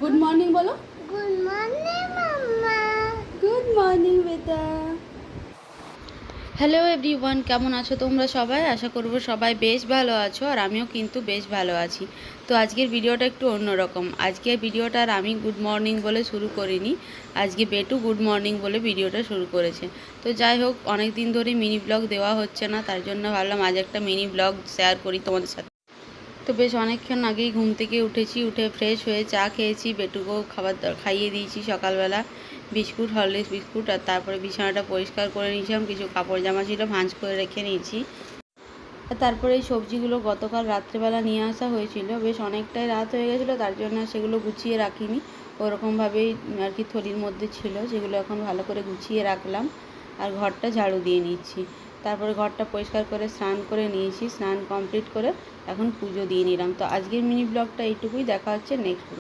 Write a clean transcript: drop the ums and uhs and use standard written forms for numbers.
Good morning বলো। Good morning মাম্মা। Good morning বেটা। Hello everyone, কেমন আছো তোমরা সবাই? আশা করব সবাই বেশ ভালো আছো, আর আমিও কিন্তু বেশ ভালো আছি। তো আজকের ভিডিওটা একটু অন্যরকম। আজকের ভিডিওটা আর আমি গুড মর্নিং বলে শুরু করিনি, আজকে বেটু গুড মর্নিং বলে ভিডিওটা শুরু করেছে। তো যাই হোক, অনেক দিন ধরে মিনি ব্লগ দেওয়া হচ্ছে না, তার জন্য ভাবলাম আজ একটা মিনি ব্লগ শেয়ার করি তোমাদের সাথে। তো বেশ অনেকক্ষণ আগেই ঘুম থেকে উঠেছি, উঠে ফ্রেশ হয়ে চা খেয়েছি, বেটুকেও খাবার খাইয়ে দিয়েছি সকালবেলা বিস্কুট, হরলিক্স বিস্কুট। আর তারপরে বিছানাটা পরিষ্কার করে নিয়েছিলাম, কিছু কাপড় জামা ছিল ভাঁজ করে রেখে নিয়েছি। আর তারপরে এই সবজিগুলো গতকাল রাত্রেবেলা নিয়ে আসা হয়েছিল, বেশ অনেকটাই রাত হয়ে গেছিলো, তার জন্য সেগুলো গুছিয়ে রাখিনি। ওরকমভাবেই আর কি থলির মধ্যে ছিল, সেগুলো এখন ভালো করে গুছিয়ে রাখলাম। আর ঘরটা ঝাড়ু দিয়ে নিচ্ছি। তারপরে ঘরটা পরিষ্কার করে স্নান করে নিয়েছি, স্নান কমপ্লিট করে এখন পুজো দিয়ে নিলাম। তো আজকের মিনি ব্লগটা এইটুকুই, দেখা হচ্ছে নেক্সট।